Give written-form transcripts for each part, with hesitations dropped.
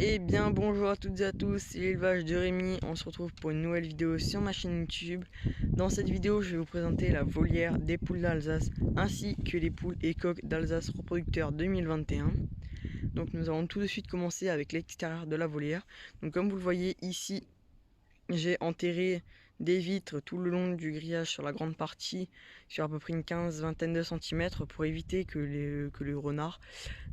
Et bien bonjour à toutes et à tous, c'est l'élevage de Rémi, on se retrouve pour une nouvelle vidéo sur ma chaîne YouTube. Dans cette vidéo je vais vous présenter la volière des poules d'Alsace ainsi que les poules et coqs d'Alsace reproducteurs 2021. Donc nous allons tout de suite commencer avec l'extérieur de la volière. Donc comme vous le voyez ici, j'ai enterré des vitres tout le long du grillage sur la grande partie, sur à peu près une vingtaine de centimètres pour éviter que le renard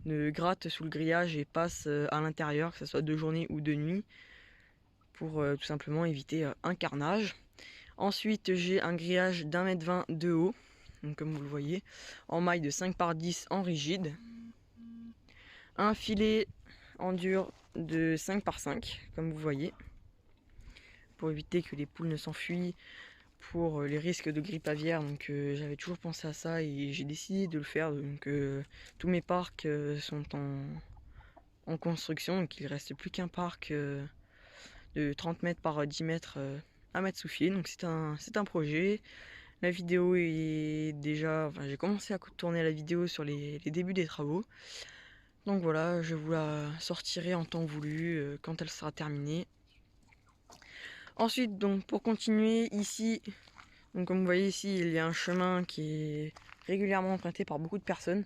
ne gratte sous le grillage et passe à l'intérieur, que ce soit de journée ou de nuit, pour tout simplement éviter un carnage. Ensuite j'ai un grillage d'1,20 m de haut, donc comme vous le voyez, en maille de 5 par 10 en rigide. Un filet en dur de 5 par 5, comme vous voyez, pour éviter que les poules ne s'enfuient, pour les risques de grippe aviaire. Donc j'avais toujours pensé à ça et j'ai décidé de le faire. Donc tous mes parcs sont en construction, donc il ne reste plus qu'un parc de 30 mètres par 10 mètres à mettre sous filet. Donc c'est un projet. La vidéo est déjà... Enfin, j'ai commencé à tourner la vidéo sur les débuts des travaux. Donc voilà, je vous la sortirai en temps voulu quand elle sera terminée. Ensuite, donc pour continuer ici, donc comme vous voyez ici, il y a un chemin qui est régulièrement emprunté par beaucoup de personnes.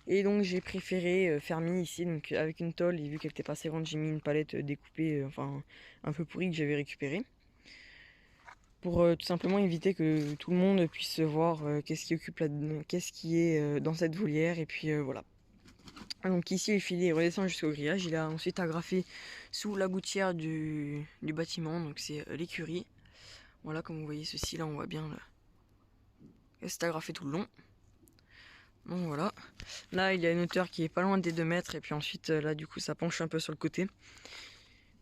Et donc j'ai préféré faire mis ici, donc avec une tôle, et vu qu'elle était pas assez grande, j'ai mis une palette découpée, enfin un peu pourrie, que j'avais récupérée. Pour tout simplement éviter que tout le monde puisse voir qu'est-ce qui occupe qu'est-ce qui est dans cette volière, et puis voilà. Donc ici le filet redescend jusqu'au grillage, il a ensuite agrafé sous la gouttière du bâtiment, donc c'est l'écurie. Voilà, comme vous voyez ceci là, on voit bien c'est agrafé tout le long. Donc voilà, là il y a une hauteur qui est pas loin des 2 mètres, et puis ensuite là du coup ça penche un peu sur le côté.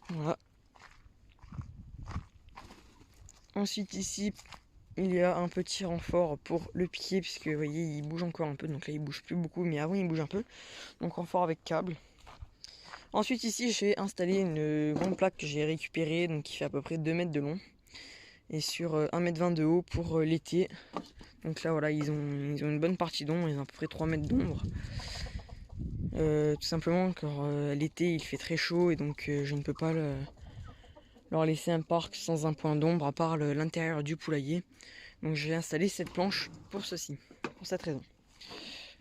Voilà. Ensuite ici il y a un petit renfort pour le pied, puisque vous voyez il bouge encore un peu, donc là il bouge plus beaucoup, mais avant il bouge un peu. Donc renfort avec câble. Ensuite ici j'ai installé une grande plaque que j'ai récupérée, donc qui fait à peu près 2 mètres de long et sur 1,20 m de haut pour l'été. Donc là voilà, ils ont une bonne partie d'ombre, ils ont à peu près 3 mètres d'ombre. Tout simplement car l'été il fait très chaud, et donc je ne peux pas leur laisser un parc sans un point d'ombre à part l'intérieur du poulailler. Donc j'ai installé cette planche pour ceci, pour cette raison.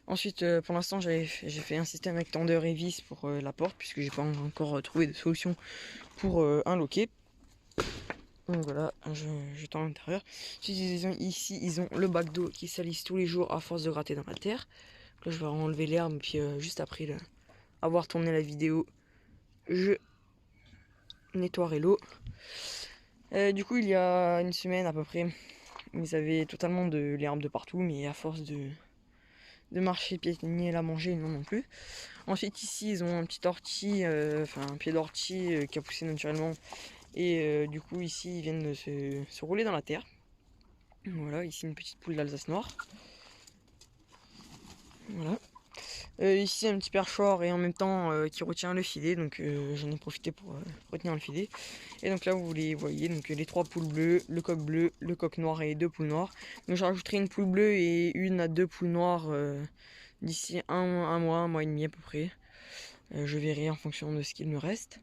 Ensuite pour l'instant j'ai fait un système avec tendeur et vis pour la porte, puisque j'ai pas encore trouvé de solution pour un loquet. Donc voilà, je tends à l'intérieur. Ici ils ont le bac d'eau qui salisse tous les jours à force de gratter dans la terre. Donc là je vais enlever l'herbe, puis juste après avoir tourné la vidéo, je nettoierai l'eau. Du coup il y a une semaine à peu près, ils avaient totalement de l'herbe de partout, mais à force de marcher, piétiner, la manger, non plus. Ensuite ici ils ont un petit ortie, enfin un pied d'ortie qui a poussé naturellement, et du coup ici ils viennent de se rouler dans la terre. Voilà, ici une petite poule d'Alsace noire. Voilà. Ici un petit perchoir, et en même temps qui retient le filet, donc j'en ai profité pour retenir le filet. Et donc là vous les voyez, donc les 3 poules bleues, le coq noir et 2 poules noires. Donc je rajouterai une poule bleue et 1 à 2 poules noires d'ici un mois et demi à peu près. Je verrai en fonction de ce qu'il me reste.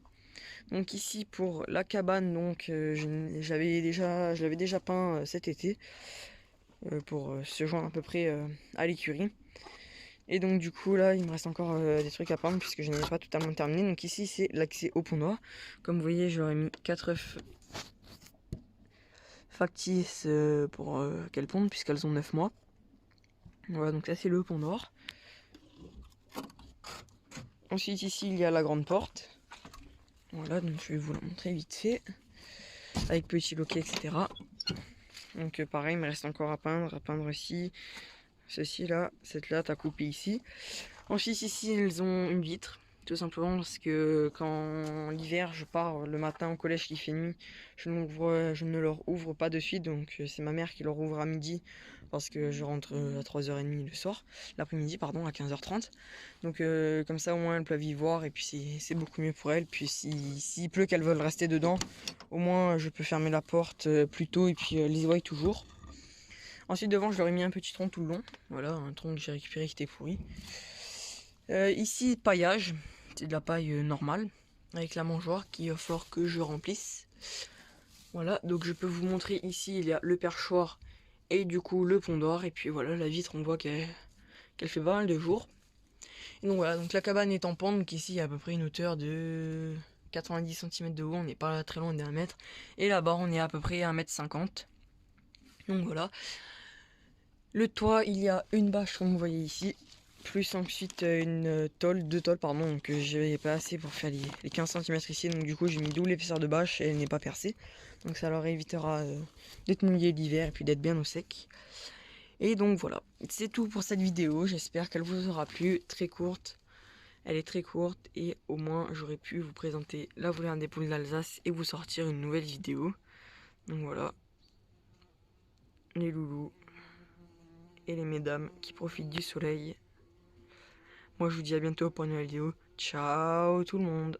Donc ici pour la cabane, donc je l'avais déjà peint cet été pour se joindre à peu près à l'écurie. Et donc du coup là il me reste encore des trucs à peindre, puisque je n'ai pas totalement terminé. Donc ici c'est l'accès au pont noir. Comme vous voyez j'aurais mis 4 œufs factices pour qu'elles pondent, puisqu'elles ont 9 mois. Voilà, donc là c'est le pont noir. Ensuite ici il y a la grande porte. Voilà, donc je vais vous la montrer vite fait, avec petit loquet, etc. Donc pareil, il me reste encore à peindre aussi. Ceci là, cette latte à couper ici. Ensuite ici ils ont une vitre, tout simplement parce que quand l'hiver je pars le matin au collège qui fait nuit, je ne leur ouvre pas de suite. Donc c'est ma mère qui leur ouvre à midi, parce que je rentre à 3h30 le soir, l'après-midi pardon, à 15h30. Donc comme ça au moins elles peuvent y voir, et puis c'est beaucoup mieux pour elles. Puis s'il pleut qu'elles veulent rester dedans, au moins je peux fermer la porte plus tôt, et puis les voient toujours. Ensuite devant je leur ai mis un petit tronc tout le long, voilà, un tronc que j'ai récupéré qui était pourri. Ici paillage, c'est de la paille normale. avec la mangeoire qu'il va falloir que je remplisse. Voilà, donc je peux vous montrer ici, il y a le perchoir et du coup le pont d'or. Et puis voilà, la vitre, on voit qu'elle fait pas mal de jours. Et donc voilà, donc la cabane est en pente, donc ici il y a à peu près une hauteur de 90 cm de haut, on n'est pas très loin d'1 mètre. Et là-bas on est à peu près à 1,50 m. Donc voilà. Le toit, il y a une bâche comme vous voyez ici, plus ensuite une tôle, deux tôles pardon, donc j'avais pas assez pour faire les 15 cm ici, donc du coup j'ai mis double épaisseur de bâche et elle n'est pas percée. Donc ça leur évitera d'être mouillé l'hiver et puis d'être bien au sec. Et donc voilà, c'est tout pour cette vidéo, j'espère qu'elle vous aura plu, très courte. Elle est très courte et au moins j'aurais pu vous présenter la volaille des poules d'Alsace et vous sortir une nouvelle vidéo. Donc voilà, les loulous et les mesdames qui profitent du soleil. Moi je vous dis à bientôt pour une nouvelle vidéo. Ciao tout le monde!